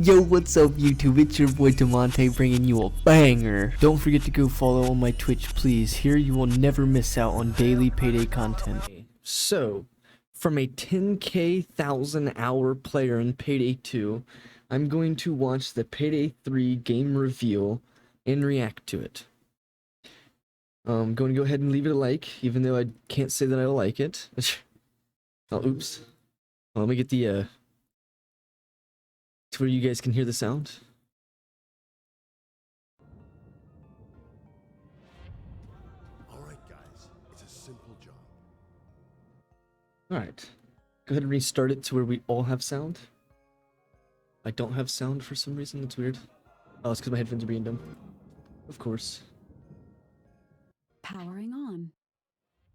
Yo, what's up YouTube? It's your boy Damontae bringing you a banger. Don't forget to go follow on my Twitch, please. Here you will never miss out on daily Payday content. So, from a 10k 1,000-hour player in Payday 2, I'm going to watch the Payday 3 game reveal and react to it. I'm going to go ahead and leave it a like, even though I can't say that I like it. Oh, oops. Well, let me get the to where you guys can hear the sound. Alright guys, it's a simple job. Alright. Go ahead and restart it to where we all have sound. I don't have sound for some reason, that's weird. Oh, it's because my headphones are being dumb. Of course. Powering on.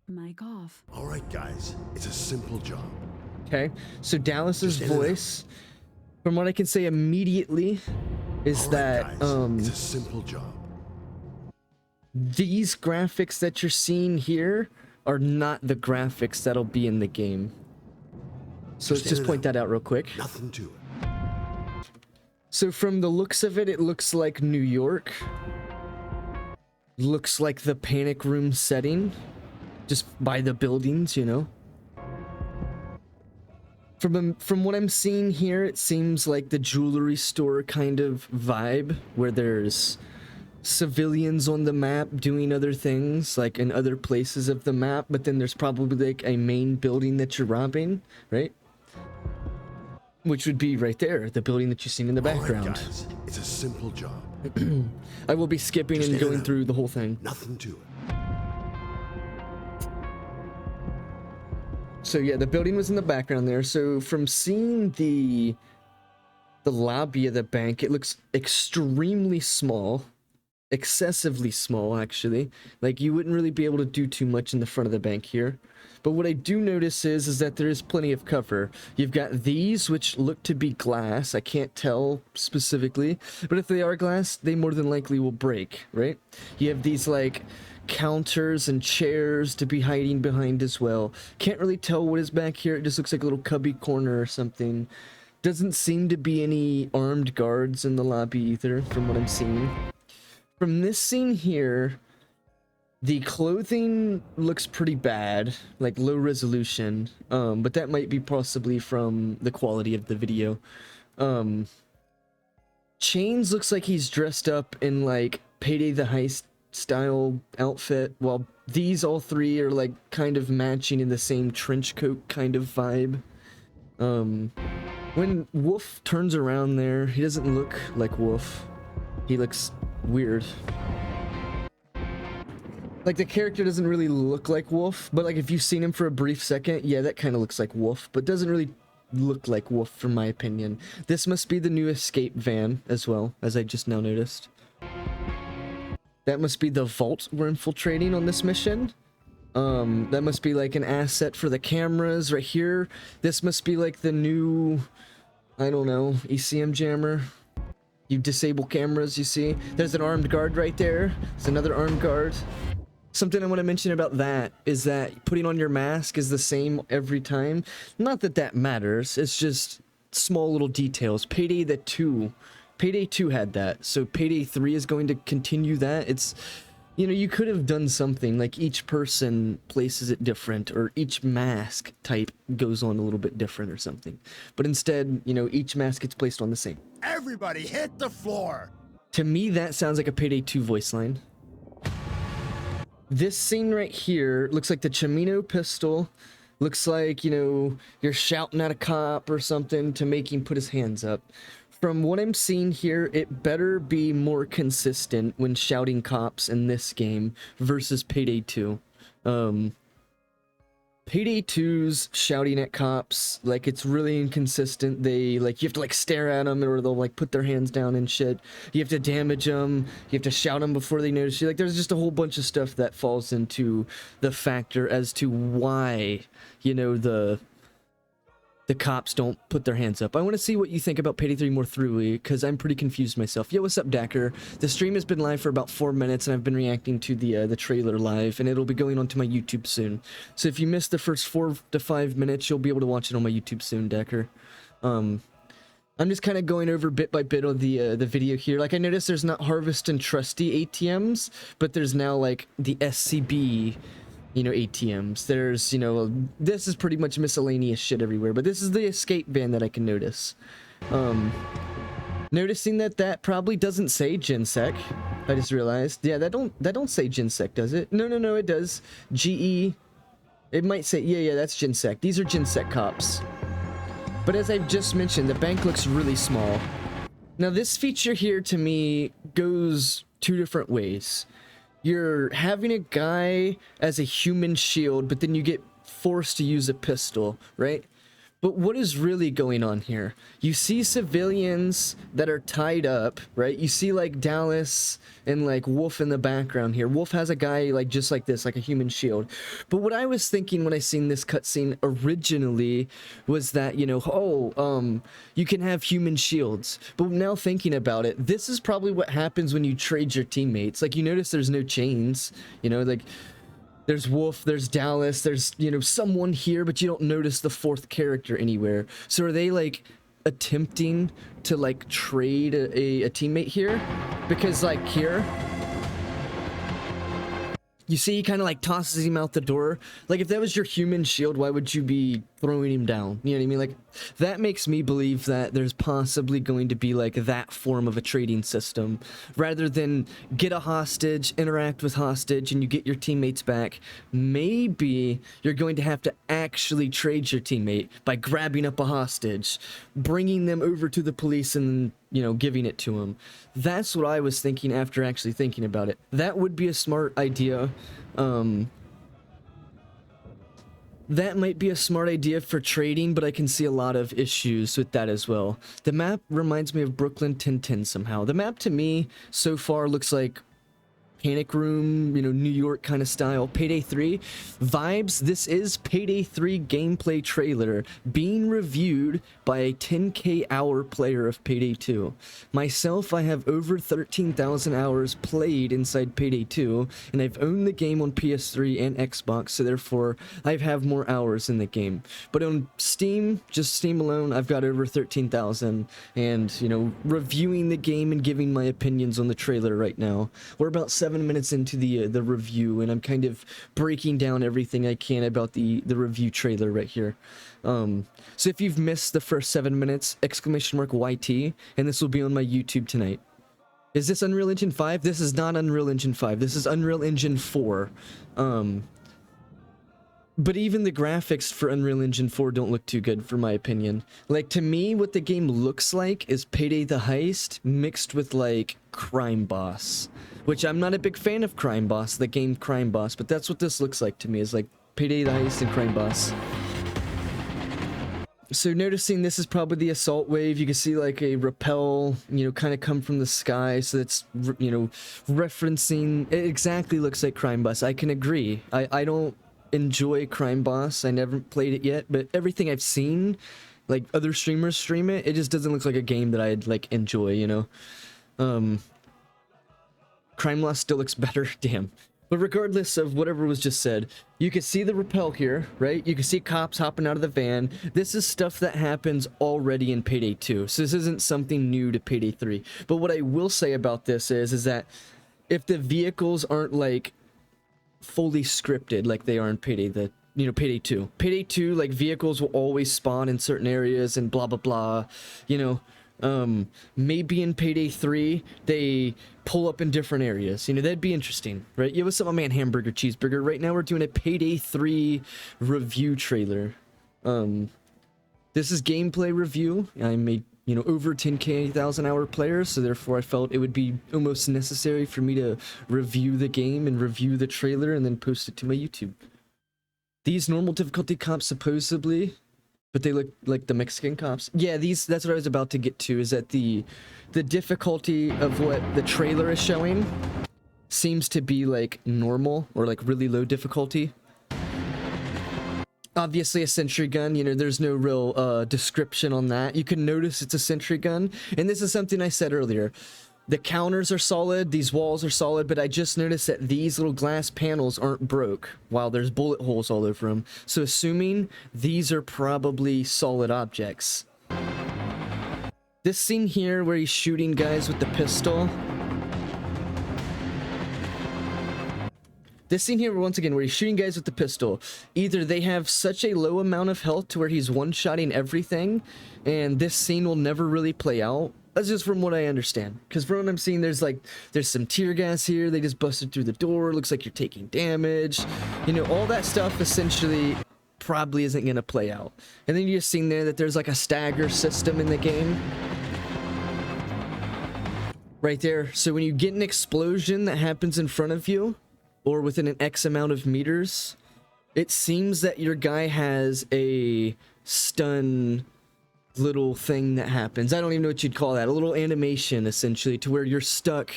Mic off. Alright guys, it's a simple job. Okay, so Dallas's voice, from what I can say immediately, is that it's a simple job. these graphics that you're seeing here are not the graphics that'll be in the game. So let's just point that out real quick. Nothing to it. So from the looks of it, it looks like New York. Looks like the panic room setting, just by the buildings, you know. From what I'm seeing here, it seems like the jewelry store kind of vibe, where there's civilians on the map doing other things, like in other places of the map, but then there's probably like a main building that you're robbing, right? Which would be right there, the building that you've seen in the background. Alright guys, it's a simple job. I will be skipping and going through the whole thing. Nothing to it. So yeah, the building was in the background there. So from seeing the lobby of the bank, it looks extremely small, excessively small actually. Like you wouldn't really be able to do too much in the front of the bank here. But what I do notice is that there is plenty of cover. You've got these, which look to be glass. I can't tell specifically, but if they are glass, they more than likely will break, right? You have these like counters and chairs to be hiding behind as well. Can't really tell what is back here. It just looks like a little cubby corner or something. Doesn't seem to be any armed guards in the lobby either, from what I'm seeing. From this scene here, the clothing looks pretty bad, like low resolution, but that might be possibly from the quality of the video. Chains looks like he's dressed up in like Payday the Heist style outfit, while these all three are like kind of matching in the same trench coat kind of vibe. When Wolf turns around there, he doesn't look like Wolf. He looks weird. Like the character doesn't really look like Wolf, but like if you've seen him for a brief second, yeah, that kind of looks like Wolf, but doesn't really look like Wolf from my opinion. This must be the new escape van as well, as I just now noticed. That must be the vault we're infiltrating on this mission. That must be like an asset for the cameras right here. This must be like the new, I don't know, ECM jammer. You disable cameras, you see? There's an armed guard right there. There's another armed guard. Something I want to mention about that is that putting on your mask is the same every time. Not that that matters, it's just small little details. Payday 2 had that, so Payday 3 is going to continue that. It's, you know, you could have done something like each person places it different, or each mask type goes on a little bit different or something. But instead, you know, each mask gets placed on the same. Everybody hit the floor! To me, that sounds like a Payday 2 voice line. This scene right here looks like the Chimino pistol. Looks like, you know, you're shouting at a cop or something to make him put his hands up. From what I'm seeing here, it better be more consistent when shouting cops in this game versus Payday 2. Payday 2's shouting at cops, like, it's really inconsistent. They, like, you have to, like, stare at them or they'll, like, put their hands down and shit. You have to damage them. You have to shout them before they notice you. Like, there's just a whole bunch of stuff that falls into the factor as to why, you know, the cops don't put their hands up. I want to see what you think about Payday 3 more thoroughly, because I'm pretty confused myself. Yo, what's up, Dacker? The stream has been live for about 4 minutes, and I've been reacting to the trailer live, and it'll be going onto my YouTube soon. So if you missed the first 4 to 5 minutes, you'll be able to watch it on my YouTube soon, Dacker. I'm just kind of going over bit by bit of the video here. Like I noticed there's not Harvest and Trusty ATMs, but there's now like the SCB, you know, ATMs. There's, you know, this is pretty much miscellaneous shit everywhere, but this is the escape van that I can notice. Noticing that probably doesn't say Gensec. I just realized. Yeah, that don't say Gensec, does it? No, it does. GE. It might say, yeah, that's Gensec. These are Gensec cops. But as I've just mentioned, the bank looks really small. Now this feature here to me goes two different ways. You're having a guy as a human shield, but then you get forced to use a pistol, right? But what is really going on here? You see civilians that are tied up, right? You see like Dallas and like Wolf in the background here. Wolf has a guy like just like this, like a human shield. But what I was thinking when I seen this cutscene originally was that, you know, you can have human shields. But now thinking about it, this is probably what happens when you trade your teammates. Like you notice there's no chains, you know, like there's Wolf, there's Dallas, there's, you know, someone here, but you don't notice the fourth character anywhere. So are they like attempting to like trade a teammate here? Because like here, you see he kind of like tosses him out the door. Like if that was your human shield, why would you be throwing him down? You know what I mean? Like that makes me believe that there's possibly going to be like that form of a trading system rather than get a hostage, interact with hostage, and you get your teammates back. Maybe you're going to have to actually trade your teammate by grabbing up a hostage, bringing them over to the police, and you know, giving it to him. That's what I was thinking after actually thinking about it. That would be a smart idea. That might be a smart idea for trading, but I can see a lot of issues with that as well. The map reminds me of Brooklyn 1010 somehow. The map to me so far looks like Panic Room, you know, New York kind of style. Payday 3 vibes. This is Payday 3 gameplay trailer being reviewed by a 10K hour player of Payday 2. Myself, I have over 13,000 hours played inside Payday 2, and I've owned the game on PS3 and Xbox, so therefore I have more hours in the game. But on Steam, just Steam alone, I've got over 13,000, and, you know, reviewing the game and giving my opinions on the trailer right now. We're about 7 minutes into the review, and I'm kind of breaking down everything I can about the review trailer right here. So if you've missed the first 7 minutes, !YT, and this will be on my YouTube tonight. Is this Unreal Engine 5? This is not Unreal Engine 5. This is Unreal Engine 4. But even the graphics for Unreal Engine 4 don't look too good, for my opinion. Like, to me, what the game looks like is Payday the Heist mixed with, like, Crime Boss. Which I'm not a big fan of Crime Boss, the game Crime Boss, but that's what this looks like to me, is like Payday the Heist and Crime Boss. So noticing this is probably the assault wave, you can see like a rappel, you know, kind of come from the sky, so it's, you know, referencing, it exactly looks like Crime Boss. I can agree. I don't enjoy Crime Boss, I never played it yet, but everything I've seen, like other streamers stream it, it just doesn't look like a game that I'd like enjoy, you know. Crime Boss still looks better, damn. But regardless of whatever was just said, you can see the rappel here, right? You can see cops hopping out of the van. This is stuff that happens already in Payday 2, so this isn't something new to Payday 3. But what I will say about this is that if the vehicles aren't like fully scripted like they are in Payday, Payday 2. Payday 2, like, vehicles will always spawn in certain areas and blah blah blah, you know. Maybe in Payday 3 they pull up in different areas, you know, that'd be interesting, right? Yeah, what's up, my man Hamburger Cheeseburger? Right now we're doing a Payday 3 review trailer. This is gameplay review. I'm a, you know, over 10,000 hour player, so therefore I felt it would be almost necessary for me to review the game and review the trailer and then post it to my YouTube. These normal difficulty cops supposedly, but they look like the Mexican cops. Yeah, that's what I was about to get to, is that the difficulty of what the trailer is showing seems to be like normal or like really low difficulty. Obviously a sentry gun, you know, there's no real description on that. You can notice it's a sentry gun, and this is something I said earlier. The counters are solid, these walls are solid, but I just noticed that these little glass panels aren't broke, while there's bullet holes all over them. So assuming these are probably solid objects. This scene here where he's shooting guys with the pistol. This scene here, once again, where he's shooting guys with the pistol, either they have such a low amount of health to where he's one-shotting everything, and this scene will never really play out. That's just from what I understand. Because from what I'm seeing, there's some tear gas here. They just busted through the door. Looks like you're taking damage. You know, all that stuff essentially probably isn't going to play out. And then you're seeing there that there's like a stagger system in the game. Right there. So when you get an explosion that happens in front of you, or within an X amount of meters, it seems that your guy has a stun little thing that happens. I don't even know what you'd call that. A little animation, essentially, to where you're stuck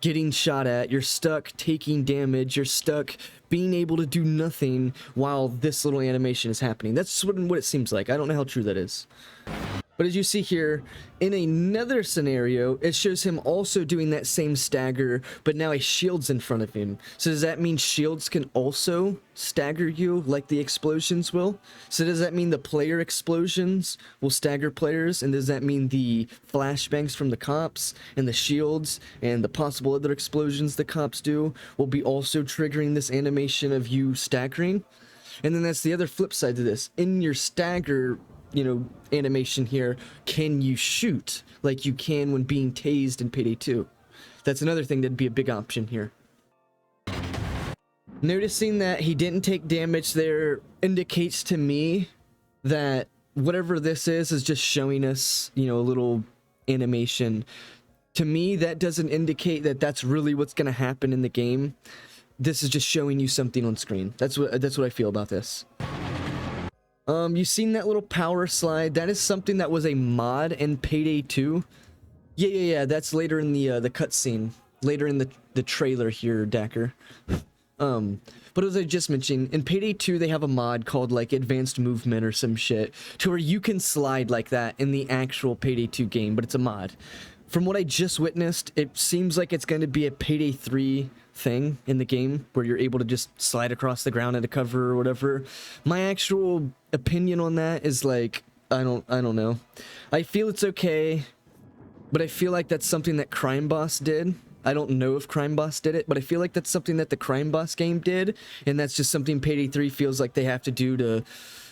getting shot at, you're stuck taking damage, you're stuck being able to do nothing while this little animation is happening. That's what it seems like. I don't know how true that is. But as you see here, in another scenario, it shows him also doing that same stagger, but now a shield's in front of him. So does that mean shields can also stagger you like the explosions will? So does that mean the player explosions will stagger players? And does that mean the flashbangs from the cops and the shields and the possible other explosions the cops do will be also triggering this animation of you staggering? And then that's the other flip side to this. In your stagger, you know, animation here, can you shoot like you can when being tased in Payday 2? That's another thing that'd be a big option here. Noticing that he didn't take damage there indicates to me that whatever this is just showing us, you know, a little animation. To me, that doesn't indicate that that's really what's going to happen in the game. This is just showing you something on screen. That's what I feel about this. You seen that little power slide? That is something that was a mod in Payday 2. Yeah. That's later in the cutscene, later in the trailer here, Dacker. But as I just mentioned, in Payday 2 they have a mod called like Advanced Movement or some shit, to where you can slide like that in the actual Payday 2 game, but it's a mod. From what I just witnessed, it seems like it's going to be a Payday 3 thing in the game where you're able to just slide across the ground into cover or whatever. My actual opinion on that is like, I don't know. I feel it's okay, but I feel like that's something that Crime Boss did. I don't know if Crime Boss did it, but I feel like that's something that the Crime Boss game did, and that's just something Payday 3 feels like they have to do to,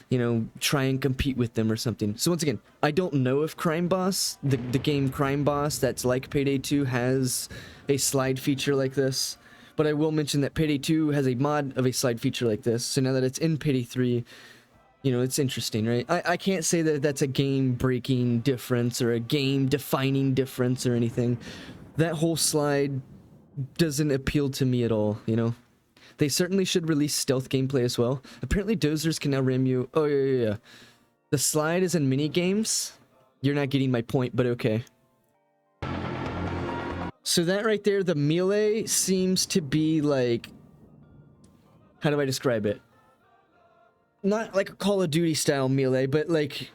you know, try and compete with them or something. So once again, I don't know if Crime Boss, the game Crime Boss that's like Payday 2, has a slide feature like this. But I will mention that Payday 2 has a mod of a slide feature like this. So now that it's in Payday 3, you know, it's interesting, right? I can't say that that's a game-breaking difference or a game-defining difference or anything. That whole slide doesn't appeal to me at all, you know? They certainly should release stealth gameplay as well. Apparently dozers can now ram you. Oh, yeah. The slide is in mini-games. You're not getting my point, but okay. So that right there, the melee seems to be like... How do I describe it? Not like a Call of Duty style melee, but like...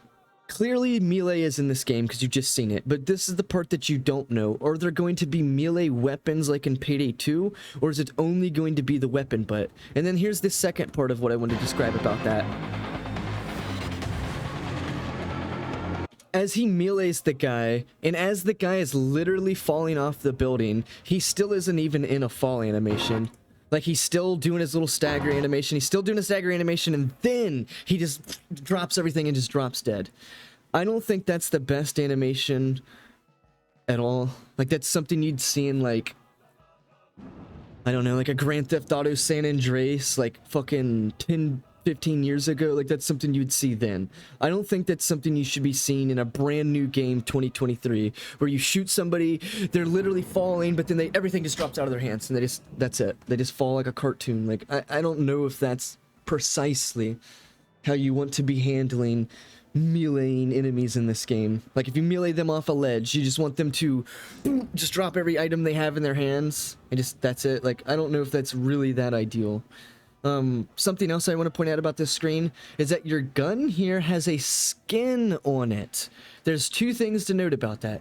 Clearly melee is in this game because you've just seen it, but this is the part that you don't know. Are there going to be melee weapons like in Payday 2, or is it only going to be the weapon butt? And then here's the second part of what I want to describe about that. As he melees the guy, and as the guy is literally falling off the building, he still isn't even in a fall animation. Like, he's still doing his little stagger animation. He's still doing a stagger animation, and then he just drops everything and just drops dead. I don't think that's the best animation at all. Like, that's something you'd see in, like, I don't know, like a Grand Theft Auto San Andreas, like, fucking 10, 15 years ago. Like, that's something you'd see then. I don't think that's something you should be seeing in a brand new game 2023, where you shoot somebody, they're literally falling, but then everything just drops out of their hands, and that's it. They just fall like a cartoon. Like, I don't know if that's precisely how you want to be handling meleeing enemies in this game. Like, if you melee them off a ledge, you just want them to just drop every item they have in their hands, and that's it. Like, I don't know if that's really that ideal. Something else I want to point out about this screen is that your gun here has a skin on it. There's two things to note about that.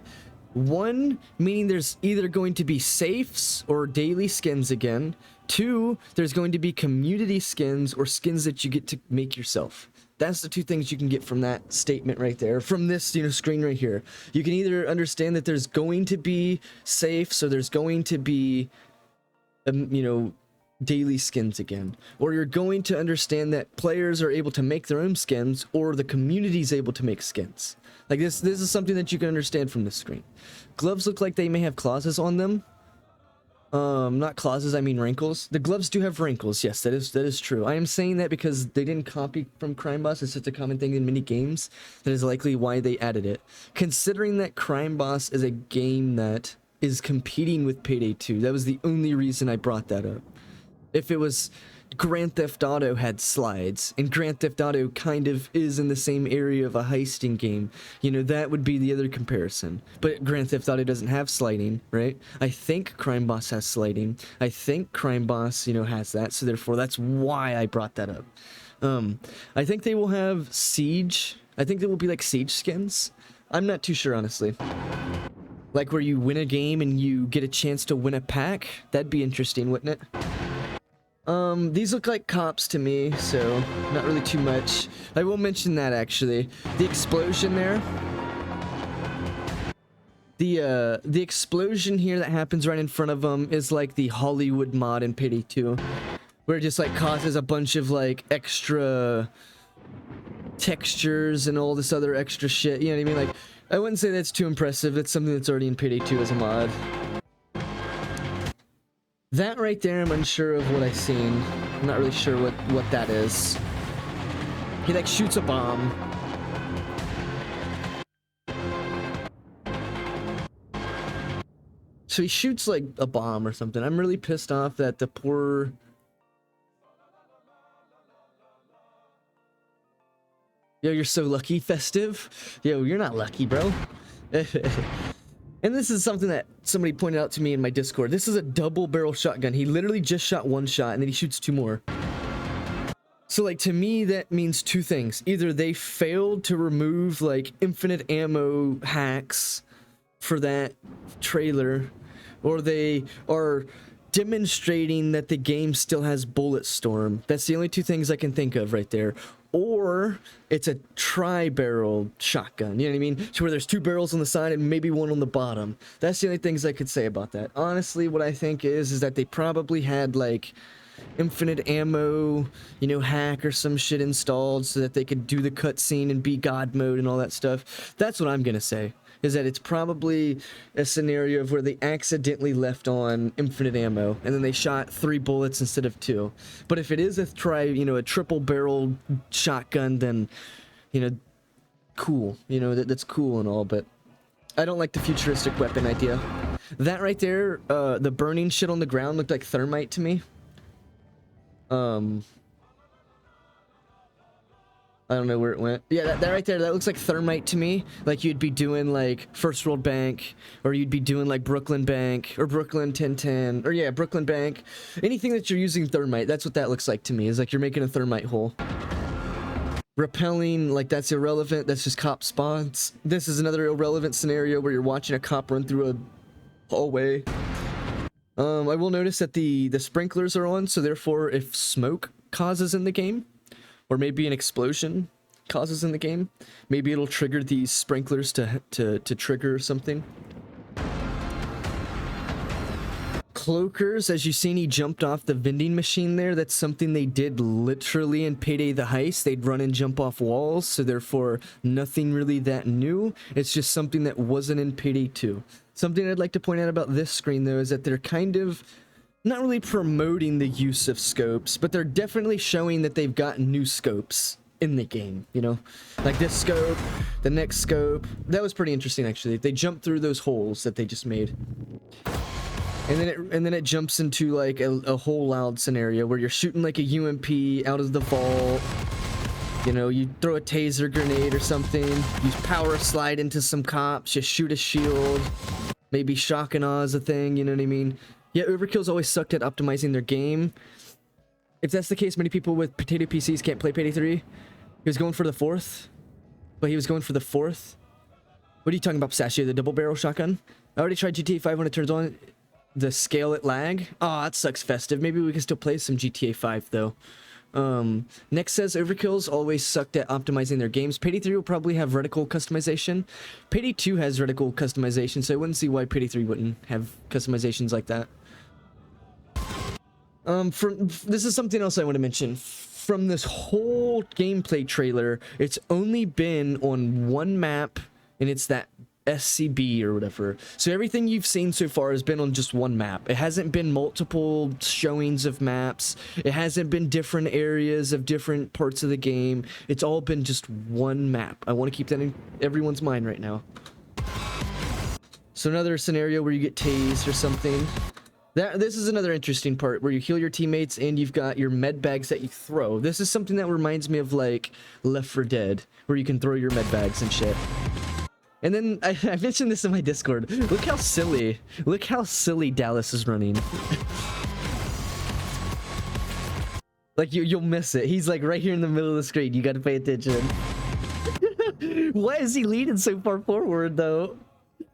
One, meaning there's either going to be safes or daily skins again. Two, there's going to be community skins or skins that you get to make yourself. That's the two things you can get from that statement right there, from this, you know, screen right here. You can either understand that there's going to be safe, so there's going to be, you know, daily skins again, or you're going to understand that players are able to make their own skins, or the community's able to make skins. Like this is something that you can understand from this screen. Gloves look like they may have clauses on them. Not clauses, I mean wrinkles. The gloves do have wrinkles. Yes, that is true. I am saying that because they didn't copy from Crime Boss. It's just a common thing in many games. That is likely why they added it. Considering that Crime Boss is a game that is competing with Payday 2, that was the only reason I brought that up. If it was Grand Theft Auto had slides, and Grand Theft Auto kind of is in the same area of a heisting game, you know, that would be the other comparison. But Grand Theft Auto doesn't have sliding, right? I think Crime Boss has sliding. I think Crime Boss, you know, has that, so therefore that's why I brought that up. I think they will have Siege. I think there will be like Siege skins. I'm not too sure, honestly. Like where you win a game and you get a chance to win a pack. That'd be interesting, wouldn't it? These look like cops to me, so not really too much. I will mention that actually. The explosion there. The explosion here that happens right in front of them is like the Hollywood mod in Payday 2. Where it just like causes a bunch of like extra textures and all this other extra shit. You know what I mean? Like, I wouldn't say that's too impressive. That's something that's already in Payday 2 as a mod. That right there, I'm unsure of what I've seen. I'm not really sure what that is. He like shoots a bomb. So he shoots like a bomb or something. I'm really pissed off that the poor... Yo, you're so lucky, Festive. Yo, you're not lucky, bro. And this is something that somebody pointed out to me in my Discord. This is a double barrel shotgun. He literally just shot one shot and then he shoots two more. So like to me that means two things. Either they failed to remove like infinite ammo hacks for that trailer, or they are demonstrating that the game still has bullet storm. That's the only two things I can think of right there. Or it's a tri-barrel shotgun, you know what I mean? So where there's two barrels on the side and maybe one on the bottom. That's the only things I could say about that. Honestly, what I think is that they probably had like infinite ammo, you know, hack or some shit installed so that they could do the cutscene and be God mode and all that stuff. That's what I'm gonna say. Is that it's probably a scenario of where they accidentally left on infinite ammo and then they shot 3 bullets instead of 2. But if it is a a triple barrel shotgun, then, you know, cool. You know, that's cool and all, but I don't like the futuristic weapon idea. That right there, the burning shit on the ground looked like thermite to me. I don't know where it went. Yeah, that right there, that looks like thermite to me. Like you'd be doing like First World Bank, or you'd be doing like Brooklyn Bank, or Brooklyn 1010, or yeah, Brooklyn Bank. Anything that you're using thermite, that's what that looks like to me. Is like you're making a thermite hole. Rappelling, like that's irrelevant. That's just cop spawns. This is another irrelevant scenario where you're watching a cop run through a hallway. I will notice that the sprinklers are on, so therefore if smoke causes in the game, or maybe an explosion causes in the game, maybe it'll trigger these sprinklers to trigger something. Cloakers, as you've seen, he jumped off the vending machine there. That's something they did literally in Payday the Heist. They'd run and jump off walls, so therefore nothing really that new. It's just something that wasn't in Payday 2. Something I'd like to point out about this screen though is that they're kind of not really promoting the use of scopes, but they're definitely showing that they've got new scopes in the game, you know? Like this scope, the next scope. That was pretty interesting actually. They jumped through those holes that they just made. And then it jumps into like a whole loud scenario where you're shooting like a UMP out of the vault. You know, you throw a taser grenade or something, you power slide into some cops, you shoot a shield, maybe shock and awe is a thing, you know what I mean? Yeah, Overkill's always sucked at optimizing their game. If that's the case, many people with potato PCs can't play Payday 3. He was going for the 4th. But he was going for the 4th. What are you talking about, Pistachio? The double barrel shotgun? I already tried GTA 5 when it turns on. The scale it lag. Oh, that sucks, Festive. Maybe we can still play some GTA 5, though. Next says Overkill's always sucked at optimizing their games. Payday 3 will probably have reticle customization. Payday 2 has reticle customization, so I wouldn't see why Payday 3 wouldn't have customizations like that. This is something else I want to mention. From this whole gameplay trailer, it's only been on one map, and it's that SCB or whatever. So everything you've seen so far has been on just one map. It hasn't been multiple showings of maps. It hasn't been different areas of different parts of the game. It's all been just one map. I want to keep that in everyone's mind right now. So another scenario where you get tased or something. This is another interesting part where you heal your teammates and you've got your med bags that you throw. This is something that reminds me of like Left 4 Dead, where you can throw your med bags and shit. And then I mentioned this in my Discord. Look how silly Dallas is running. Like you'll miss it. He's like right here in the middle of the screen. You got to pay attention. Why is he leaning so far forward though?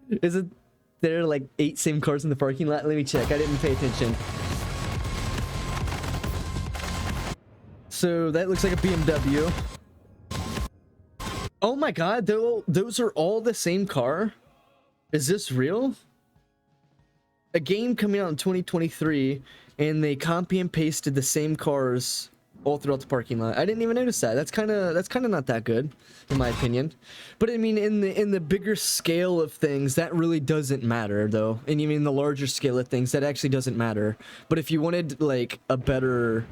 Is it there are like 8 same cars in the parking lot? Let me check. I didn't pay attention. So that looks like a BMW. Oh my god, those are all the same car? Is this real? A game coming out in 2023 and they copy and pasted the same cars all throughout the parking lot. I didn't even notice that. That's kind of not that good in my opinion. But I mean in the bigger scale of things that really doesn't matter though. And you mean the larger scale of things that actually doesn't matter. But if you wanted like a better,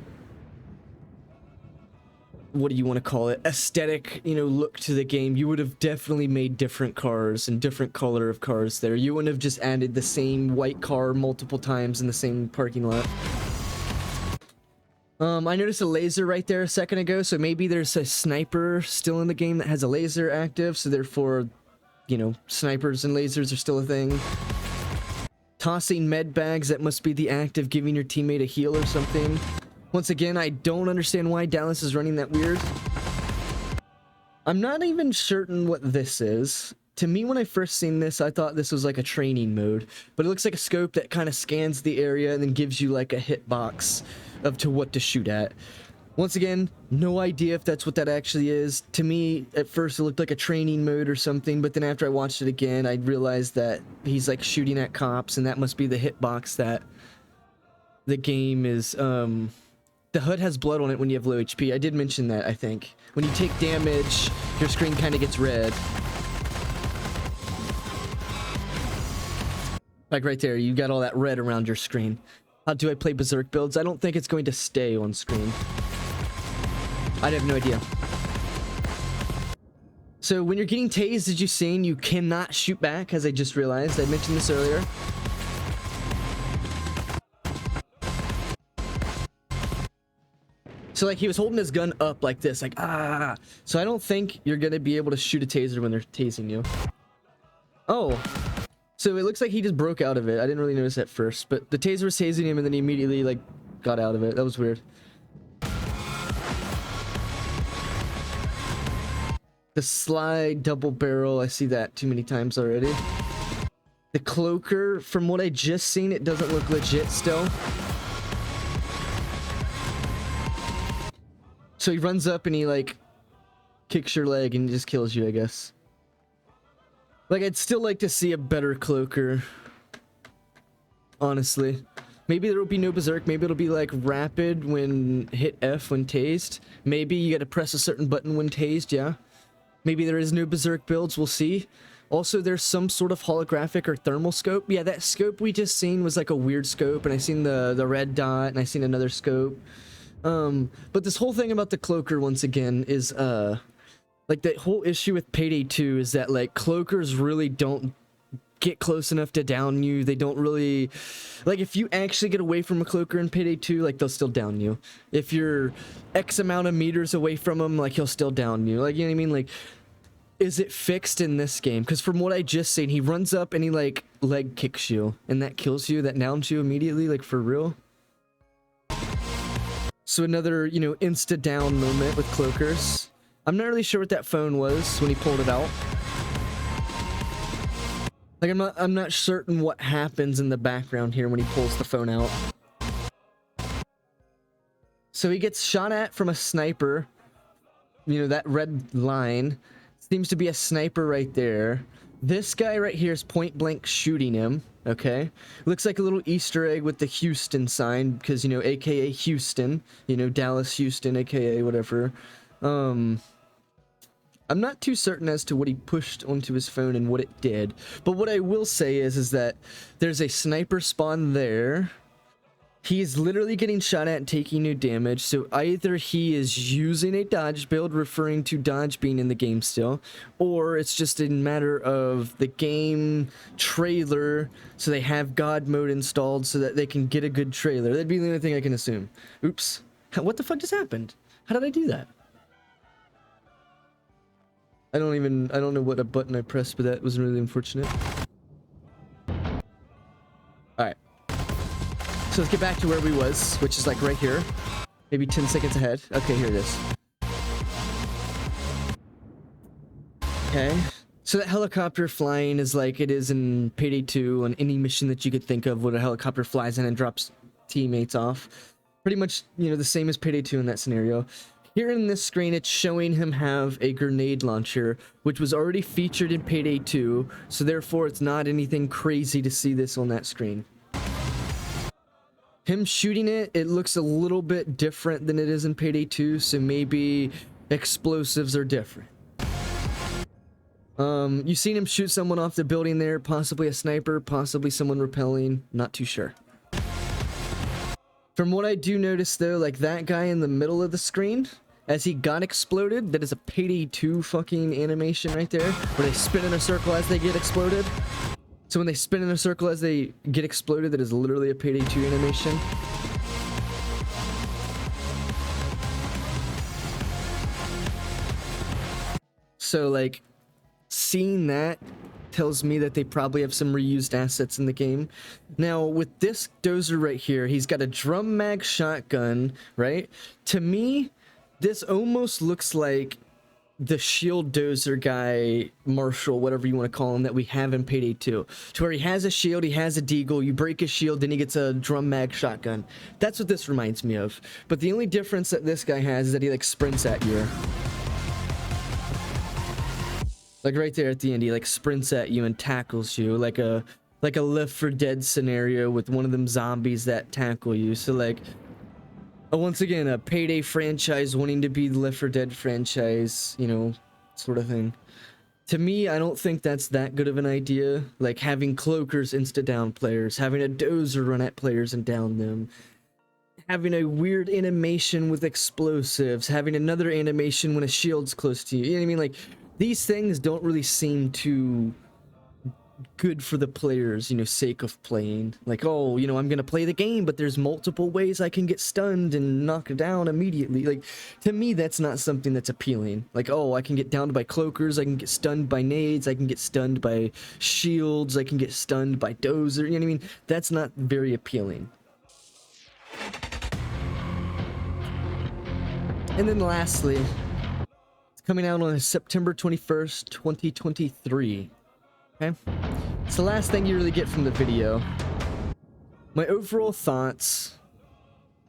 what do you want to call it, aesthetic, you know, look to the game, you would have definitely made different cars and different color of cars there. You wouldn't have just added the same white car multiple times in the same parking lot. I noticed a laser right there a second ago, so maybe there's a sniper still in the game that has a laser active, so therefore, you know, snipers and lasers are still a thing. Tossing med bags, that must be the act of giving your teammate a heal or something. Once again, I don't understand why Dallas is running that weird. I'm not even certain what this is. To me, when I first seen this, I thought this was like a training mode. But it looks like a scope that kind of scans the area and then gives you like a hitbox of to what to shoot at. Once again, no idea if that's what that actually is. To me, at first it looked like a training mode or something, but then after I watched it again, I realized that he's like shooting at cops, and that must be the hitbox that the game is, the HUD has blood on it when you have low HP. I did mention that, I think. When you take damage, your screen kind of gets red. Like right there, you got all that red around your screen. How do I play Berserk builds? I don't think it's going to stay on screen. I have no idea. So when you're getting tased, did you see you cannot shoot back, as I just realized? I mentioned this earlier. So like he was holding his gun up like this, like ah. So I don't think you're gonna be able to shoot a taser when they're tasing you. Oh, so it looks like he just broke out of it. I didn't really notice at first, but the taser was tasing him and then he immediately like got out of it. That was weird. The slide double barrel, I see that too many times already. The cloaker, from what I just seen, it doesn't look legit still. So he runs up and he like kicks your leg and just kills you, I guess. Like, I'd still like to see a better cloaker, honestly. Maybe there will be no berserk. Maybe it'll be like rapid when hit F when tased. Maybe you gotta press a certain button when tased, yeah. Maybe there is no berserk builds, we'll see. Also, there's some sort of holographic or thermal scope. Yeah, that scope we just seen was like a weird scope, and I seen the red dot, and I seen another scope. But this whole thing about the cloaker, once again, is, like, the whole issue with Payday 2 is that, like, cloakers really don't get close enough to down you. They don't really... Like, if you actually get away from a cloaker in Payday 2, like, they'll still down you. If you're X amount of meters away from him, like, he'll still down you. Like, you know what I mean? Like, is it fixed in this game? Because from what I just seen, he runs up and he, like, leg kicks you. And that kills you, that downs you immediately, like, for real. So another, you know, insta-down moment with cloakers. I'm not really sure what that phone was when he pulled it out. Like, I'm not certain what happens in the background here when he pulls the phone out. So he gets shot at from a sniper. You know, that red line seems to be a sniper right there. This guy right here is point blank shooting him. Okay, looks like a little Easter egg with the Houston sign because, you know, aka Houston, you know, Dallas Houston, aka whatever. I'm not too certain as to what he pushed onto his phone and what it did, but what I will say is that there's a sniper spawn there. He's literally getting shot at and taking no damage, so either he is using a dodge build, referring to dodge being in the game still, or it's just a matter of the game trailer, so they have God mode installed so that they can get a good trailer. That'd be the only thing I can assume. Oops. What the fuck just happened? How did I do that? I don't know what a button I pressed, but that was really unfortunate. Alright. So let's get back to where we was, which is like right here. Maybe 10 seconds ahead. Okay, here it is. Okay. So that helicopter flying is like it is in Payday 2 on any mission that you could think of where a helicopter flies in and drops teammates off. Pretty much, you know, the same as Payday 2 in that scenario. Here in this screen, it's showing him have a grenade launcher, which was already featured in Payday 2, so therefore it's not anything crazy to see this on that screen. Him shooting it, it looks a little bit different than it is in Payday 2, so maybe explosives are different. You've seen him shoot someone off the building there, possibly a sniper, possibly someone rappelling, not too sure. From what I do notice though, like that guy in the middle of the screen, as he got exploded, that is a Payday 2 fucking animation right there, where they spin in a circle as they get exploded. So when they spin in a circle as they get exploded, that is literally a Payday 2 animation. So like, seeing that tells me that they probably have some reused assets in the game. Now, with this dozer right here, he's got a drum mag shotgun, right? To me, this almost looks like the shield dozer guy, Marshall, whatever you want to call him, that we have in Payday 2. To where he has a shield, he has a deagle, you break his shield, then he gets a drum mag shotgun. That's what this reminds me of. But the only difference that this guy has is that he like sprints at you. Like right there at the end, he like sprints at you and tackles you like a Left 4 Dead scenario with one of them zombies that tackle you. So like, once again, a Payday franchise wanting to be the Left 4 Dead franchise, you know, sort of thing. To me, I don't think that's that good of an idea. Like having cloakers insta down players, having a dozer run at players and down them, having a weird animation with explosives, having another animation when a shield's close to you. You know what I mean? Like, these things don't really seem too good for the players, you know, sake of playing. Like, oh, you know, I'm gonna play the game, but there's multiple ways I can get stunned and knocked down immediately. Like, to me, that's not something that's appealing. Like, oh, I can get downed by cloakers, I can get stunned by nades, I can get stunned by shields, I can get stunned by dozer, you know what I mean? That's not very appealing. And then lastly, coming out on September 21st, 2023. Okay? It's the last thing you really get from the video. My overall thoughts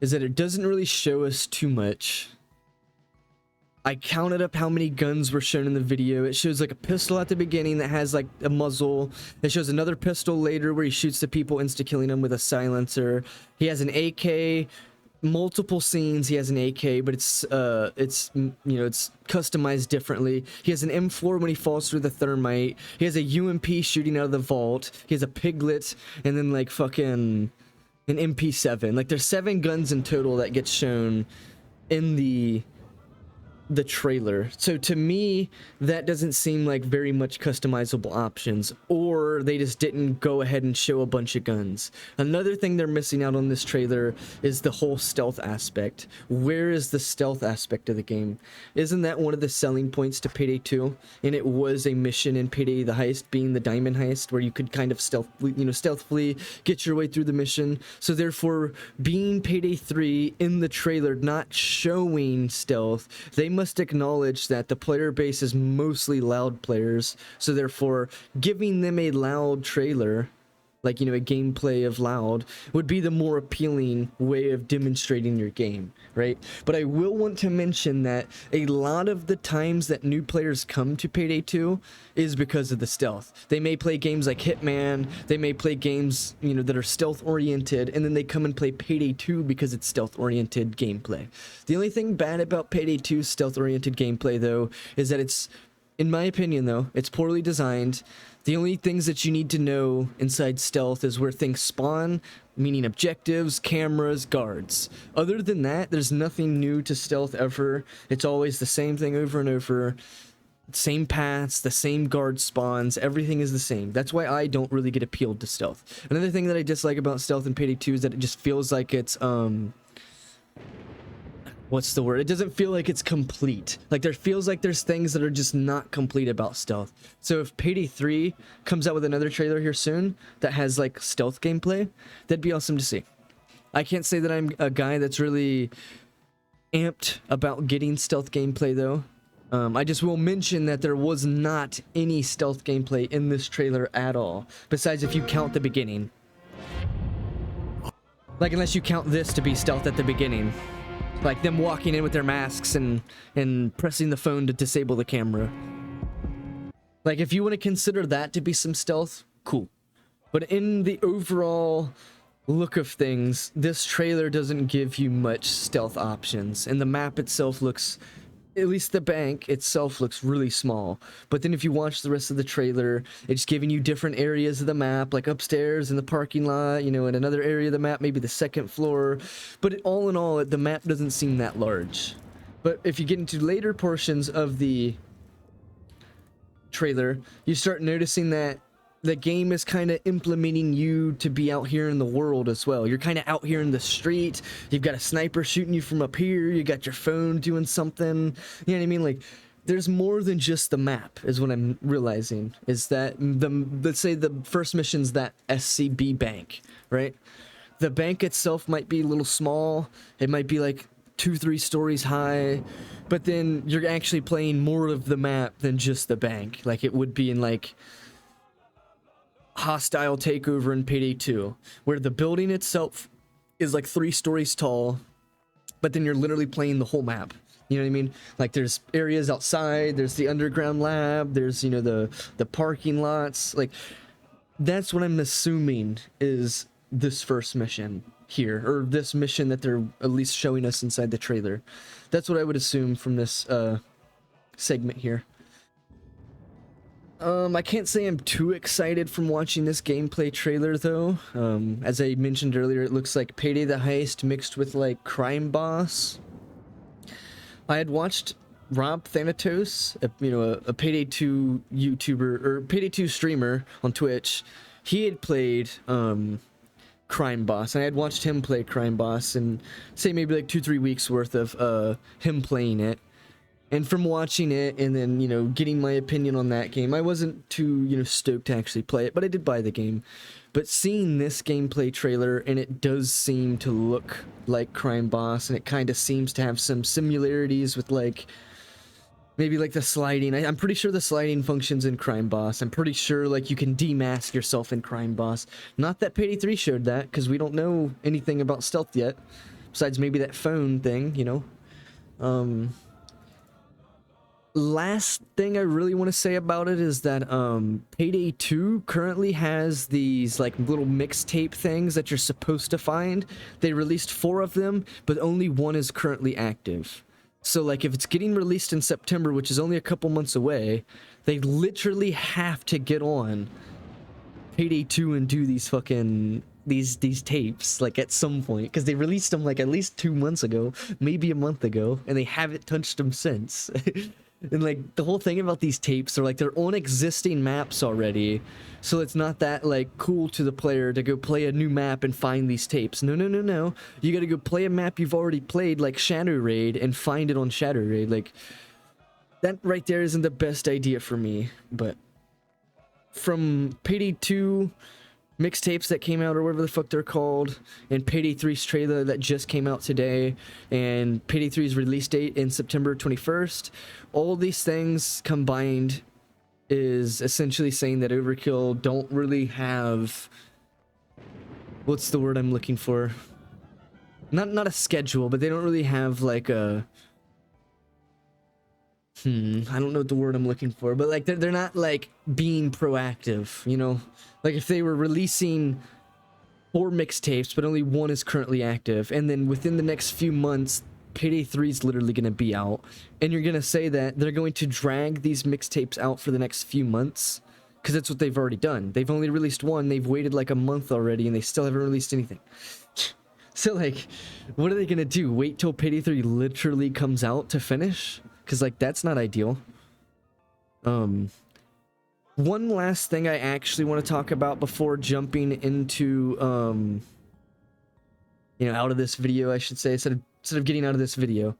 is that it doesn't really show us too much. I counted up how many guns were shown in the video. It shows like a pistol at the beginning that has like a muzzle. It shows another pistol later where he shoots the people, insta-killing them with a silencer. He has an AK. Multiple scenes he has an AK, but it's you know, it's customized differently. He has an M4 when he falls through the thermite. He has a UMP shooting out of the vault. He has a piglet, and then like fucking an MP7. Like there's 7 guns in total that get shown in the trailer. So to me, that doesn't seem like very much customizable options, or they just didn't go ahead and show a bunch of guns. Another thing they're missing out on this trailer is the whole stealth aspect. Where is the stealth aspect of the game? Isn't that one of the selling points to Payday 2? And it was a mission in Payday the Heist, being the diamond heist, where you could kind of stealthily get your way through the mission. So therefore, being Payday 3 in the trailer not showing stealth, they must acknowledge that the player base is mostly loud players, so therefore giving them a loud trailer like, you know, a gameplay of Loud would be the more appealing way of demonstrating your game, right? But I will want to mention that a lot of the times that new players come to Payday 2 is because of the stealth. They may play games like Hitman, they may play games, you know, that are stealth oriented, and then they come and play Payday 2 because it's stealth oriented gameplay. The only thing bad about Payday 2's stealth oriented gameplay, though, is that it's, in my opinion, though, it's poorly designed. The only things that you need to know inside stealth is where things spawn, meaning objectives, cameras, guards. Other than that, there's nothing new to stealth ever. It's always the same thing over and over. Same paths, the same guard spawns, everything is the same. That's why I don't really get appealed to stealth. Another thing that I dislike about stealth in Payday 2 is that it just feels like it's, what's the word? It doesn't feel like it's complete. Like, there feels like there's things that are just not complete about stealth. So if Payday 3 comes out with another trailer here soon that has like stealth gameplay, that'd be awesome to see. I can't say that I'm a guy that's really amped about getting stealth gameplay though. I just will mention that there was not any stealth gameplay in this trailer at all, besides if you count the beginning. Like, unless you count this to be stealth at the beginning. Like them walking in with their masks and pressing the phone to disable the camera. Like, if you want to consider that to be some stealth, cool. But in the overall look of things, this trailer doesn't give you much stealth options. And the map itself looks, at least the bank itself looks really small. But then if you watch the rest of the trailer, it's giving you different areas of the map, like upstairs in the parking lot, you know, in another area of the map, maybe the second floor. But all in all, the map doesn't seem that large. But if you get into later portions of the trailer, you start noticing that the game is kind of implementing you to be out here in the world as well. You're kind of out here in the street. You've got a sniper shooting you from up here. You got your phone doing something. You know what I mean? Like, there's more than just the map, is what I'm realizing. Is that let's say the first mission's that SCB bank, right? The bank itself might be a little small. It might be like 2-3 stories high, but then you're actually playing more of the map than just the bank, like it would be in like Hostile Takeover in Payday 2, where the building itself is like 3 stories tall, but then you're literally playing the whole map. You know what I mean? Like, there's areas outside, there's the underground lab, there's, you know, the parking lots. Like, that's what I'm assuming is this first mission here, or this mission that they're at least showing us inside the trailer. That's what I would assume from this segment here. I can't say I'm too excited from watching this gameplay trailer though. As I mentioned earlier, it looks like Payday the Heist mixed with like Crime Boss. I had watched Rob Thanatos, a Payday 2 YouTuber, or Payday 2 streamer on Twitch. He had played Crime Boss, and I had watched him play Crime Boss, and say maybe like 2-3 weeks worth of him playing it. And from watching it and then, you know, getting my opinion on that game, I wasn't too, you know, stoked to actually play it, but I did buy the game. But seeing this gameplay trailer, and it does seem to look like Crime Boss, and it kind of seems to have some similarities with, like, maybe like the sliding. I'm pretty sure the sliding functions in Crime Boss. I'm pretty sure, like, you can demask yourself in Crime Boss. Not that Payday 3 showed that, because we don't know anything about stealth yet, besides maybe that phone thing, you know. Last thing I really want to say about it is that Payday 2 currently has these like little mixtape things that you're supposed to find. They released 4 of them, but only 1 is currently active. So like, if it's getting released in September, which is only a couple months away, they literally have to get on Payday 2 and do these fucking these tapes like at some point, because they released them like at least 2 months ago, maybe a month ago, and they haven't touched them since. And like, the whole thing about these tapes are like, they're on existing maps already, so it's not that like cool to the player to go play a new map and find these tapes. No, you gotta go play a map you've already played, like Shadow Raid, and find it on Shadow Raid. Like, that right there isn't the best idea for me. But from Payday 2 mixtapes that came out, or whatever the fuck they're called, and Payday 3's trailer that just came out today, and Payday 3's release date in September 21st, all these things combined is essentially saying that Overkill don't really have what's the word I'm looking for? Not a schedule, but they don't really have like a I don't know what the word I'm looking for, but like they're not like being proactive, you know? Like if they were releasing 4 mixtapes, but only 1 is currently active, and then within the next few months, Payday 3 is literally going to be out, and you're going to say that they're going to drag these mixtapes out for the next few months, because that's what they've already done. They've only released 1, they've waited like a month already, and they still haven't released anything. So like, what are they going to do? Wait till Payday 3 literally comes out to finish? Because like, that's not ideal. One last thing I actually want to talk about before jumping into, you know, out of this video, I should say, instead of getting out of this video.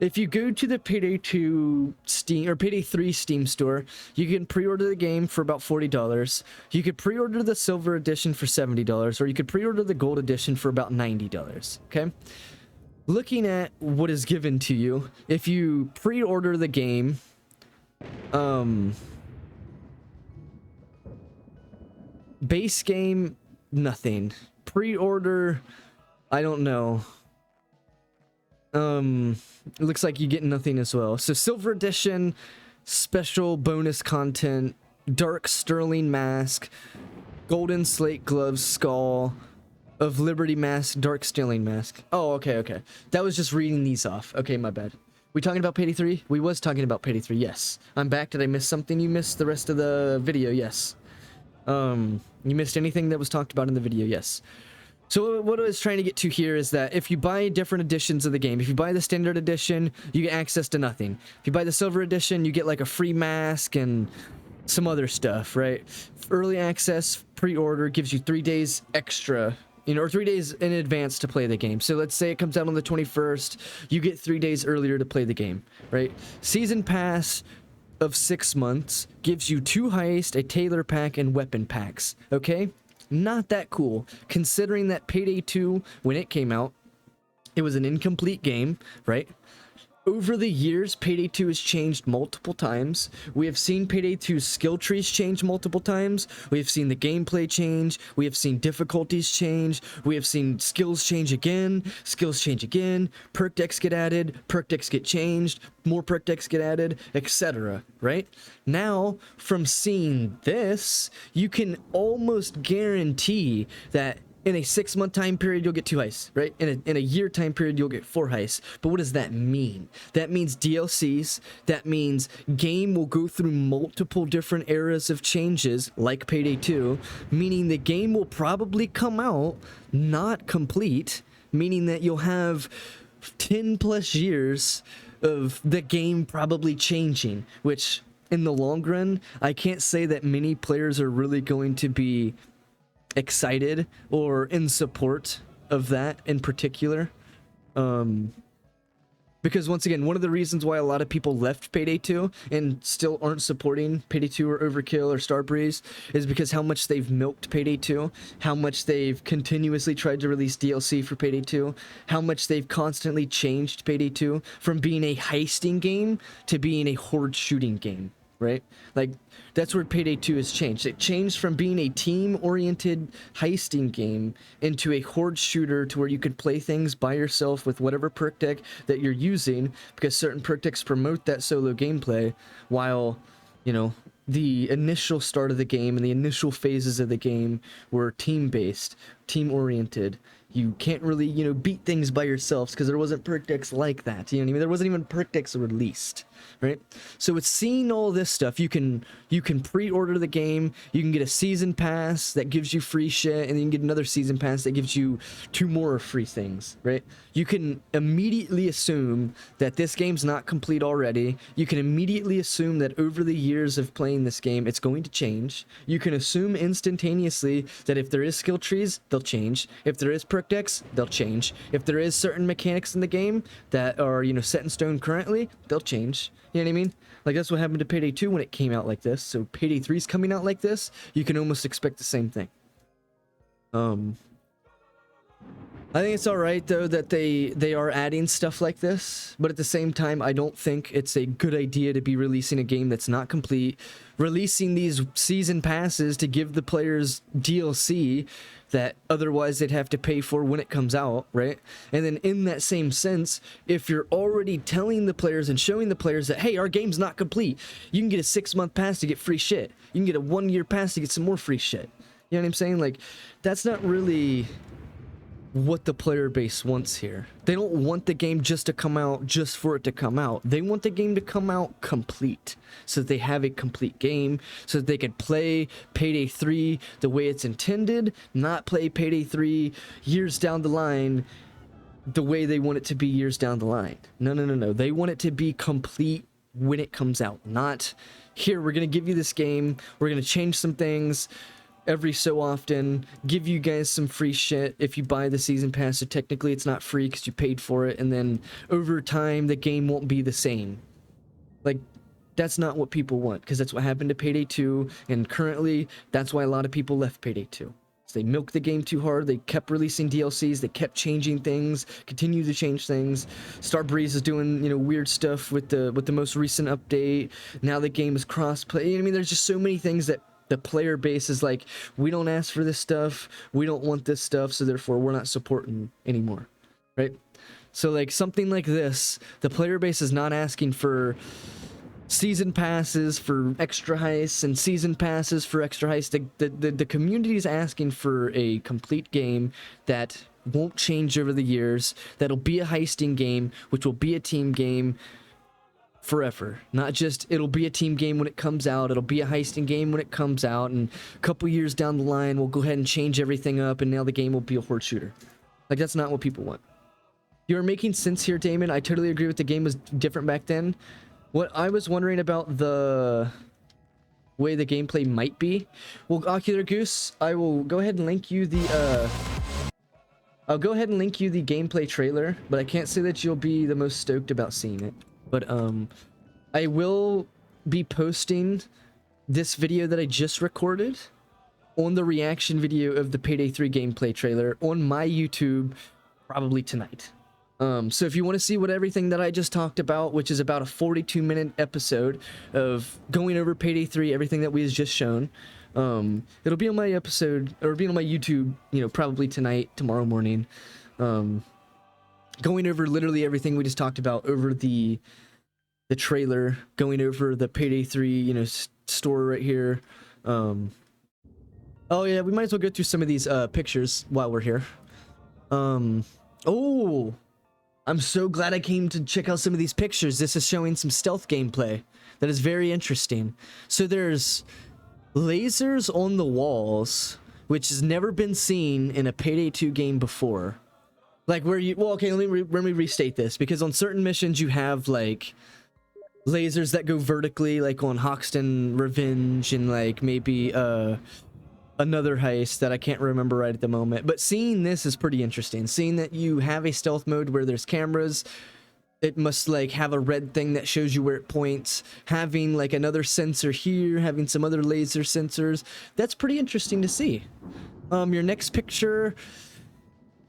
If you go to the Payday 2 Steam, or Payday 3 Steam store, you can pre-order the game for about $40. You could pre-order the Silver Edition for $70, or you could pre-order the Gold Edition for about $90, okay? Looking at what is given to you, if you pre-order the game, base game, nothing. Pre-order, I don't know. It looks like you get nothing as well. So Silver Edition, special bonus content, Dark Sterling Mask, Golden Slate Gloves, Skull, of Liberty Mask, Dark Sterling Mask. Oh, okay. That was just reading these off. Okay, my bad. We talking about Payday 3? We was talking about Payday 3, yes. I'm back. Did I miss something? You missed the rest of the video, yes. You missed anything that was talked about in the video, yes. So what I was trying to get to here is that if you buy different editions of the game, if you buy the standard edition, you get access to nothing. If you buy the silver edition, you get like a free mask and some other stuff, right? Early access, pre-order gives you 3 days extra, you know, or 3 days in advance to play the game. So let's say it comes out on the 21st, you get 3 days earlier to play the game, right? Season pass of 6 months gives you 2 heist, a tailor pack, and weapon packs, okay? Not that cool, considering that Payday 2, when it came out, it was an incomplete game, right? Over the years, Payday 2 has changed multiple times. We have seen Payday 2's skill trees change multiple times. We have seen the gameplay change. We have seen difficulties change. We have seen skills change again. Skills change again. Perk decks get added. Perk decks get changed. More perk decks get added, etc. Right? Now, from seeing this, you can almost guarantee that in a 6-month time period, you'll get 2 heists, right? In a year time period, you'll get 4 heists. But what does that mean? That means DLCs. That means game will go through multiple different eras of changes, like Payday 2, meaning the game will probably come out not complete, meaning that you'll have 10 plus years of the game probably changing, which in the long run, I can't say that many players are really going to be excited or in support of that in particular, because once again, one of the reasons why a lot of people left Payday 2 and still aren't supporting Payday 2 or Overkill or Starbreeze is because how much they've milked Payday 2, how much they've continuously tried to release DLC for Payday 2, how much they've constantly changed Payday 2 from being a heisting game to being a horde shooting game, right? Like, that's where Payday 2 has changed. It changed from being a team-oriented heisting game into a horde shooter to where you could play things by yourself with whatever perk deck that you're using, because certain perk decks promote that solo gameplay, while, you know, the initial start of the game and the initial phases of the game were team-based, team-oriented. You can't really, you know, beat things by yourselves because there wasn't perk decks like that. You know what I mean? There wasn't even perk decks released, right? So with seeing all this stuff, you can pre-order the game. You can get a season pass that gives you free shit, and then you can get another season pass that gives you 2 more free things, right? You can immediately assume that this game's not complete already. You can immediately assume that over the years of playing this game, it's going to change. You can assume instantaneously that if there is skill trees, they'll change. If there is perk decks, they'll change. If there is certain mechanics in the game that are, you know, set in stone currently, they'll change. You know what I mean? Like, that's what happened to Payday 2 when it came out like this. So Payday 3's coming out like this, you can almost expect the same thing. I think it's all right though that they are adding stuff like this, but at the same time, I don't think it's a good idea to be releasing a game that's not complete, releasing these season passes to give the players DLC that otherwise they'd have to pay for when it comes out, right? And then in that same sense, if you're already telling the players and showing the players that, hey, our game's not complete, you can get a 6-month pass to get free shit. You can get a 1-year pass to get some more free shit. You know what I'm saying? Like, that's not really what the player base wants here. They don't want the game just to come out just for it to come out. They want the game to come out complete, so that they have a complete game, so that they can play Payday 3 the way it's intended, not play Payday 3 years down the line the way they want it to be years down the line. No. They want it to be complete when it comes out. Not, here, we're going to give you this game, we're going to change some things every so often, give you guys some free shit if you buy the season pass, so technically it's not free because you paid for it, and then over time the game won't be the same. Like, that's not what people want, because that's what happened to Payday 2, and currently that's why a lot of people left Payday 2. So they milked the game too hard, they kept releasing DLCs, they kept changing things, continue to change things. Starbreeze is doing, you know, weird stuff with the most recent update. Now the game is cross-play. I mean, there's just so many things that the player base is like, we don't ask for this stuff, we don't want this stuff, so therefore we're not supporting anymore, right? So like something like this, the player base is not asking for season passes for extra heists and season passes for extra heists. The community is asking for a complete game that won't change over the years, that'll be a heisting game, which will be a team game forever. Not just it'll be a team game when it comes out, it'll be a heisting game when it comes out, and a couple years down the line we'll go ahead and change everything up and now the game will be a horde shooter. Like, that's not what people want. You're making sense here, Damon. I totally agree with the game was different back then. What I was wondering about the way the gameplay might be, well, Ocular Goose, I will go ahead and link you the I'll go ahead and link you the gameplay trailer, but I can't say that you'll be the most stoked about seeing it. But I will be posting this video that I just recorded on the reaction video of the Payday 3 gameplay trailer on my YouTube probably tonight. So if you want to see what everything that I just talked about, which is about a 42-minute episode of going over Payday 3, everything that we has just shown, it'll be on my episode, or be on my YouTube, you know, probably tonight, tomorrow morning. Going over literally everything we just talked about over the trailer, going over the Payday 3, you know, store right here. Oh yeah, we might as well go through some of these pictures while we're here. Oh, I'm so glad I came to check out some of these pictures. This is showing some stealth gameplay that is very interesting. So there's lasers on the walls, which has never been seen in a Payday 2 game before. Like, where you, well, okay, let me restate this, because on certain missions you have like lasers that go vertically, like on Hoxton Revenge and like maybe another heist that I can't remember right at the moment. But seeing this is pretty interesting. Seeing that you have a stealth mode where there's cameras, it must like have a red thing that shows you where it points, having like another sensor here, having some other laser sensors. That's pretty interesting to see. Your next picture,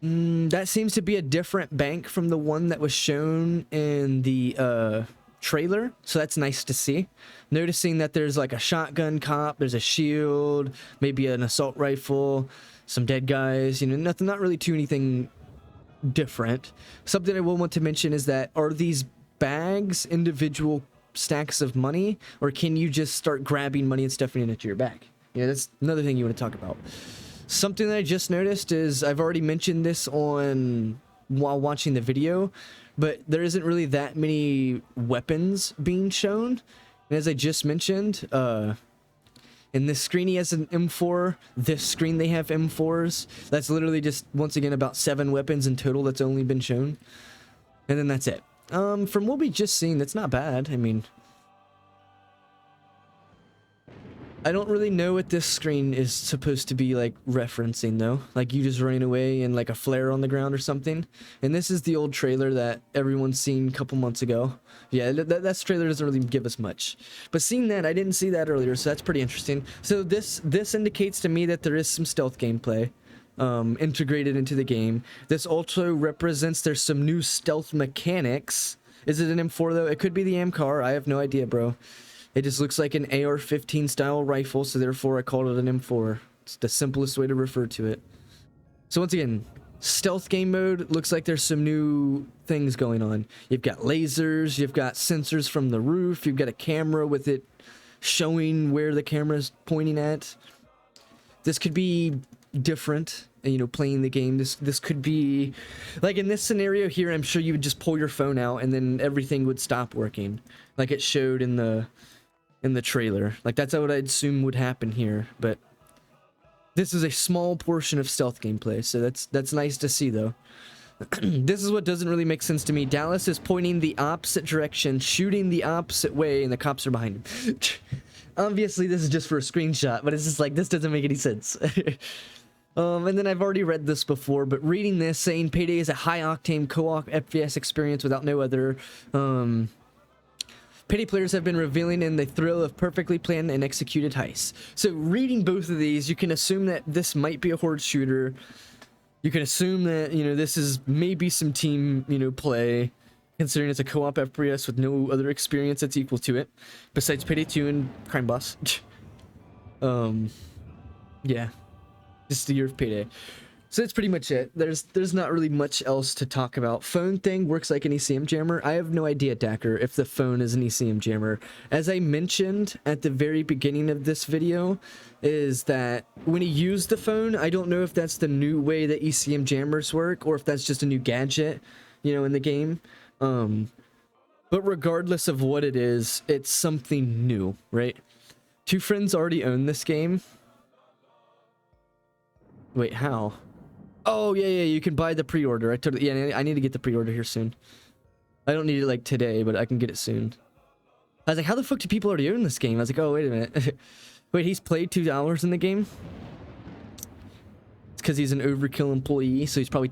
that seems to be a different bank from the one that was shown in the trailer, so that's nice to see. Noticing that there's like a shotgun cop, there's a shield, maybe an assault rifle, some dead guys, you know, nothing, not really too anything different. Something I will want to mention is that, are these bags individual stacks of money, or can you just start grabbing money and stuffing it into your bag? Yeah, that's another thing you want to talk about. Something that I just noticed is, I've already mentioned this on while watching the video, but there isn't really that many weapons being shown. And as I just mentioned, in this screen he has an M4, this screen they have M4s. That's literally just, once again, about 7 weapons in total that's only been shown. And then that's it. From what we just seen, that's not bad. I mean, I don't really know what this screen is supposed to be like referencing though. Like you just running away and like a flare on the ground or something. And this is the old trailer that everyone's seen a couple months ago. Yeah, that trailer doesn't really give us much. But seeing that, I didn't see that earlier, so that's pretty interesting. So this indicates to me that there is some stealth gameplay. integrated into the game. This also represents there's some new stealth mechanics. Is it an M4 though? It could be the AMCAR. I have no idea, bro. It just looks like an AR-15 style rifle, so therefore I called it an M4. It's the simplest way to refer to it. So once again, stealth game mode, looks like there's some new things going on. You've got lasers, you've got sensors from the roof, you've got a camera with it showing where the camera's pointing at. This could be different, you know, playing the game. This could be like in this scenario here, I'm sure you would just pull your phone out and then everything would stop working like it showed in the trailer. Like that's what I'd assume would happen here, but this is a small portion of stealth gameplay, so that's nice to see though. This is what doesn't really make sense to me. Dallas is pointing the opposite direction, shooting the opposite way, and the cops are behind him. Obviously, this is just for a screenshot, but it's just like, this doesn't make any sense. And then I've already read this before, but reading this, saying Payday is a high-octane co-op FPS experience without no other. Payday players have been revealing in the thrill of perfectly planned and executed heists. So reading both of these, you can assume that this might be a horde shooter. You can assume that, you know, this is maybe some team, you know, play, considering it's a co-op FPS with no other experience that's equal to it, besides Payday 2 and Crime Boss. Yeah, just the year of Payday. So that's pretty much it. There's not really much else to talk about. Phone thing works like an ECM jammer. I have no idea, Dacker, if the phone is an ECM jammer. As I mentioned at the very beginning of this video, is that when you use the phone, I don't know if that's the new way that ECM jammers work, or if that's just a new gadget, you know, in the game. But regardless of what it is, it's something new, right? Two friends already own this game. Wait, how? Oh, yeah, you can buy the pre-order. I need to get the pre-order here soon. I don't need it, like, today, but I can get it soon. I was like, how the fuck do people already own this game? I was like, oh, wait a minute. Wait, he's played 2 hours in the game? It's because he's an overkill employee, so he's probably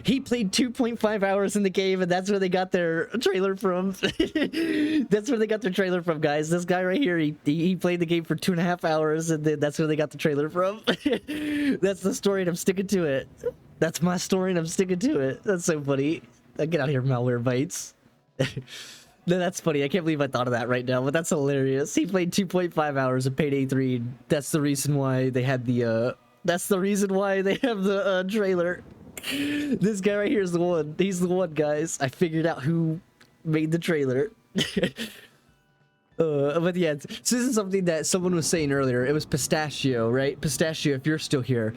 He played 2.5 hours in the game, and that's where they got their trailer from. That's where they got their trailer from, guys. This guy right here, he played the game for 2.5 hours, and then that's where they got the trailer from. That's the story, and I'm sticking to it. That's my story, and I'm sticking to it. That's so funny. Get out of here, malware bites. No, that's funny. I can't believe I thought of that right now, but that's hilarious. He played 2.5 hours of Payday 3. That's the reason why they had the, that's the reason why they have the trailer. This guy right here is the one. He's the one, guys. I figured out who made the trailer. But yeah, so this is something that someone was saying earlier. It was Pistachio, right? Pistachio, if you're still here.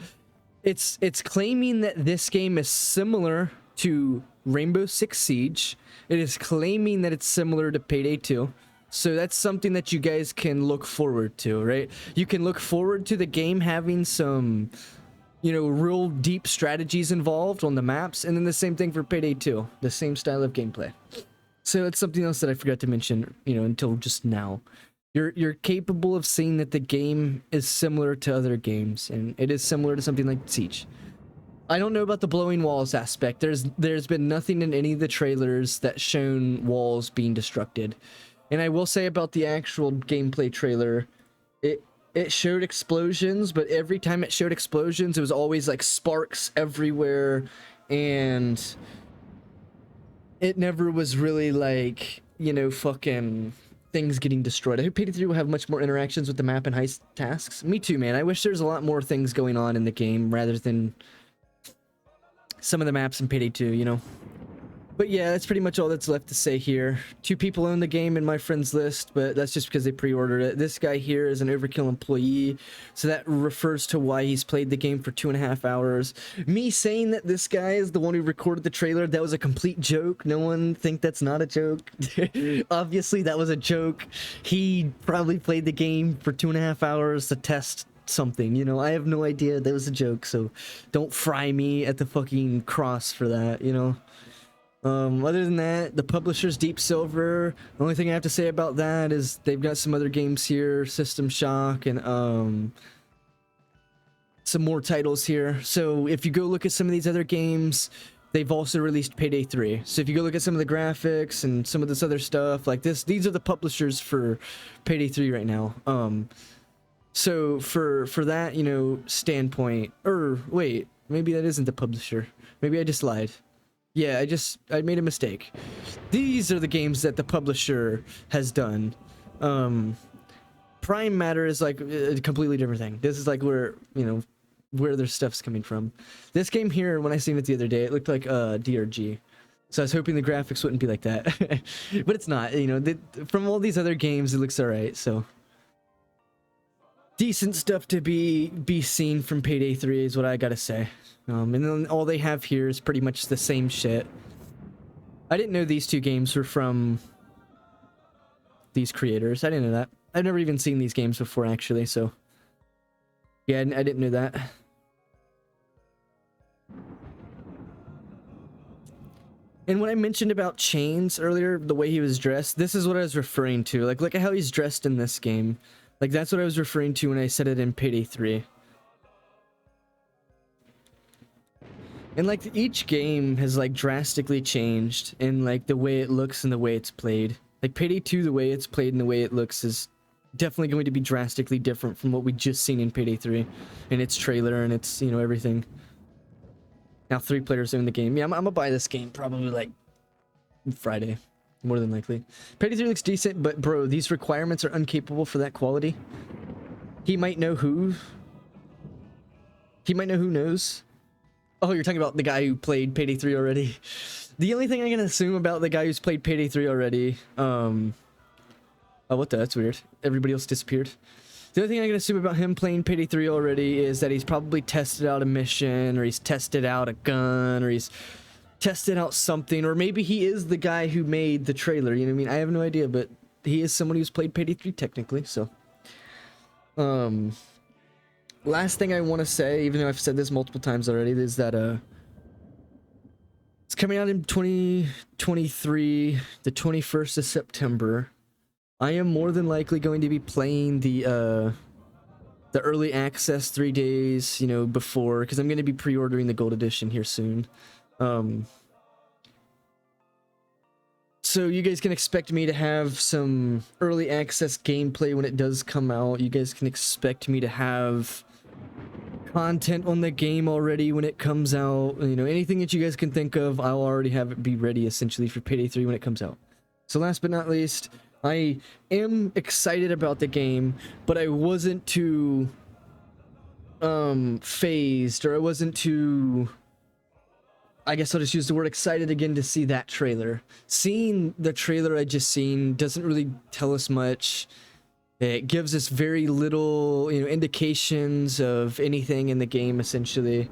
It's claiming that this game is similar to Rainbow Six Siege. It is claiming that it's similar to Payday 2. So that's something that you guys can look forward to, right? You can look forward to the game having some, you know, real deep strategies involved on the maps, and then the same thing for Payday 2, the same style of gameplay. So it's something else that I forgot to mention, you know, until just now. You're capable of seeing that the game is similar to other games, and it is similar to something like Siege. I don't know about the blowing walls aspect. There's been nothing in any of the trailers that shown walls being destructed. And I will say about the actual gameplay trailer, it showed explosions, but every time it showed explosions, it was always like sparks everywhere, and it never was really like, you know, fucking things getting destroyed. I hope Payday 3 will have much more interactions with the map and heist tasks. Me too, man. I wish there's a lot more things going on in the game rather than some of the maps in Payday 2, you know. But yeah, that's pretty much all that's left to say here. 2 people own the game in my friends list, but that's just because they pre-ordered it. This guy here is an overkill employee, so that refers to why he's played the game for 2.5 hours. Me saying that this guy is the one who recorded the trailer, that was a complete joke. No one think that's not a joke. Obviously, that was a joke. He probably played the game for 2.5 hours to test something, you know. I have no idea. That was a joke, so don't fry me at the fucking cross for that, you know. Other than that, the publisher's Deep Silver. The only thing I have to say about that is they've got some other games here, System Shock, and some more titles here. So if you go look at some of these other games, they've also released Payday 3. So if you go look at some of the graphics and some of this other stuff like this, these are the publishers for Payday 3 right now. So for that, you know, standpoint, or wait, Maybe that isn't the publisher. Maybe I just lied. Yeah, I made a mistake. These are the games that the publisher has done. Prime Matter is like a completely different thing. This is like where, you know, where their stuff's coming from. This game here, when I seen it the other day, it looked like DRG. So I was hoping the graphics wouldn't be like that. But it's not, you know, from all these other games, it looks alright, so. Decent stuff to be seen from Payday 3 is what I gotta say. And then all they have here is pretty much the same shit. I didn't know these two games were from these creators. I didn't know that. I've never even seen these games before, actually, so. Yeah, I didn't know that. And when I mentioned about Chains earlier, the way he was dressed, this is what I was referring to. Like, look at how he's dressed in this game. Like, that's what I was referring to when I said it in Payday 3. And, like, each game has, like, drastically changed in, like, the way it looks and the way it's played. Like, Payday 2, the way it's played and the way it looks is definitely going to be drastically different from what we just seen in Payday 3. And its trailer and its, you know, everything. Now 3 players own the game. Yeah, I'm gonna buy this game probably, like, Friday. More than likely. Payday 3 looks decent, but, bro, these requirements are incapable for that quality. He might know who. He might know who knows. Oh, you're talking about the guy who played Payday 3 already. The only thing I can assume about the guy who's played Payday 3 already, oh, what the? That's weird. Everybody else disappeared. The only thing I can assume about him playing Payday 3 already is that he's probably tested out a mission, or he's tested out a gun, or he's tested out something, or maybe he is the guy who made the trailer, you know what I mean? I have no idea, but he is someone who's played Payday 3 technically, so. Last thing I want to say, even though I've said this multiple times already, is that it's coming out in 2023, the 21st of September. I am more than likely going to be playing the early access 3 days, you know, before, because I'm going to be pre-ordering the gold edition here soon. So you guys can expect me to have some early access gameplay when it does come out. You guys can expect me to have content on the game already when it comes out. You know, anything that you guys can think of, I'll already have it be ready essentially for Payday 3 when it comes out. So last but not least, I am excited about the game, but I wasn't too phased, or I wasn't too, I guess I'll just use the word excited again to see that trailer. Seeing the trailer I just seen doesn't really tell us much. It gives us very little, you know, indications of anything in the game, essentially.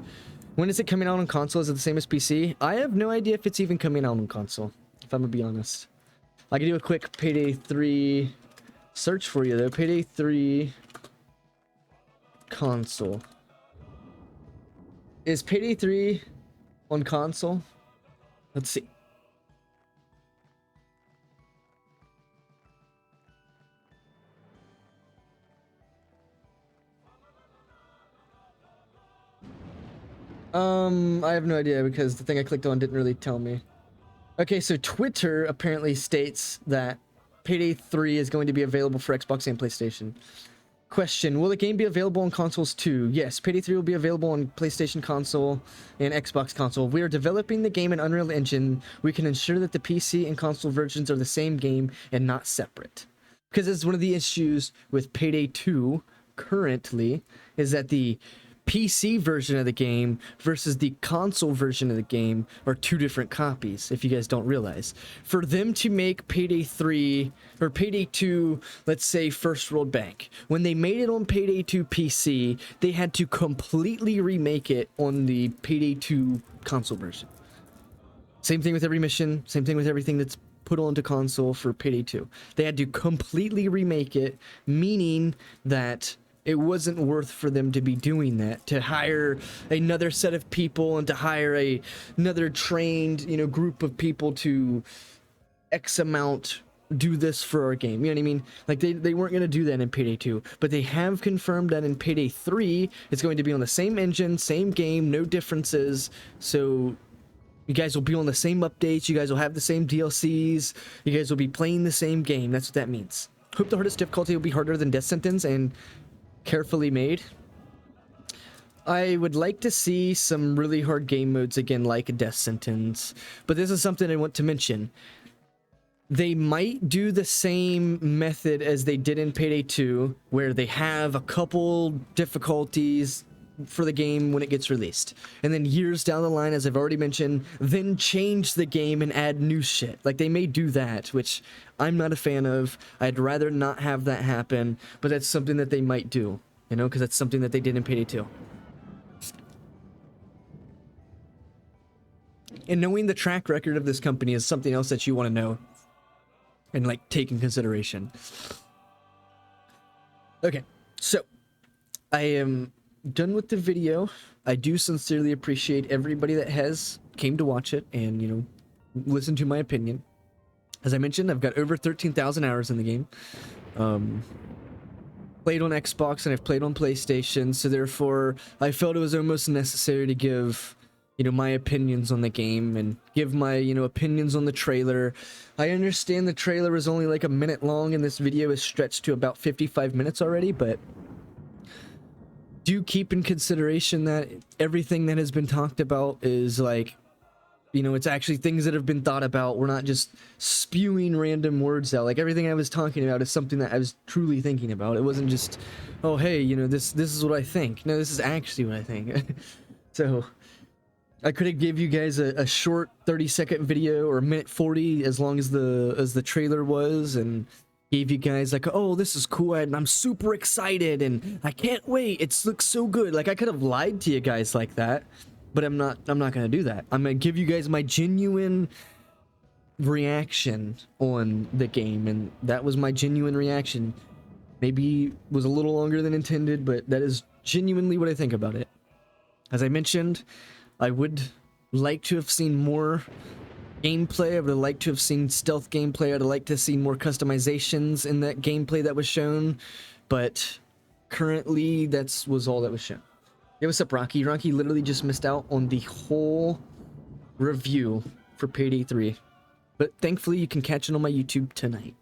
When is it coming out on console? Is it the same as PC? I have no idea if it's even coming out on console, if I'm gonna be honest. I can do a quick Payday 3 search for you, though. Payday 3 console. Is Payday 3 on console? Let's see. I have no idea because the thing I clicked on didn't really tell me. Okay, so Twitter apparently states that Payday 3 is going to be available for Xbox and PlayStation. Question, will the game be available on consoles too? Yes, Payday 3 will be available on PlayStation console and Xbox console. We are developing the game in Unreal Engine. We can ensure that the PC and console versions are the same game and not separate. Because it's one of the issues with Payday 2 currently, is that the PC version of the game versus the console version of the game are 2 different copies, if you guys don't realize. For them to make Payday 3 or Payday 2, let's say First World Bank, when they made it on Payday 2 PC, they had to completely remake it on the Payday 2 console version. Same thing with every mission, same thing with everything that's put onto console for Payday 2. They had to completely remake it, meaning that it wasn't worth for them to be doing that, to hire another set of people and to hire another trained, you know, group of people to X amount do this for our game. You know what I mean? Like, they weren't going to do that in Payday 2, but they have confirmed that in Payday 3, it's going to be on the same engine, same game, no differences. So you guys will be on the same updates, you guys will have the same DLCs, you guys will be playing the same game. That's what that means. Hope the hardest difficulty will be harder than Death Sentence and carefully made. I would like to see some really hard game modes again, like a death sentence. But this is something I want to mention. They might do the same method as they did in Payday 2, where they have a couple difficulties for the game when it gets released. And then years down the line, as I've already mentioned, then change the game and add new shit. Like, they may do that, which I'm not a fan of. I'd rather not have that happen, but that's something that they might do, you know, because that's something that they did in Payday 2. And knowing the track record of this company is something else that you want to know and, like, take in consideration. Okay, so I am done with the video. I do sincerely appreciate everybody that has came to watch it and, you know, listen to my opinion. As I mentioned, I've got over 13,000 hours in the game. Played on Xbox and I've played on PlayStation, so therefore I felt it was almost necessary to give, you know, my opinions on the game and give my, you know, opinions on the trailer. I understand the trailer is only like a minute long and this video is stretched to about 55 minutes already, but do keep in consideration that everything that has been talked about is, like, you know, it's actually things that have been thought about. We're not just spewing random words out. Like, everything I was talking about is something that I was truly thinking about. It wasn't just, oh, hey, you know, this is what I think. No, this is actually what I think. So I could have give you guys a short 30-second video or a minute 40, as long as the trailer was, and gave you guys like, oh, this is cool, and I'm super excited and I can't wait, it looks so good. Like, I could have lied to you guys like that, but I'm not gonna do that. I'm gonna give you guys my genuine reaction on the game, and that was my genuine reaction. Maybe was a little longer than intended, but that is genuinely what I think about it. As I mentioned, I would like to have seen more gameplay. I would have liked to have seen stealth gameplay. I'd have liked to have seen more customizations in that gameplay that was shown, but currently that was all that was shown. Hey, what's up, Rocky? Rocky literally just missed out on the whole review for Payday 3, but thankfully you can catch it on my YouTube tonight.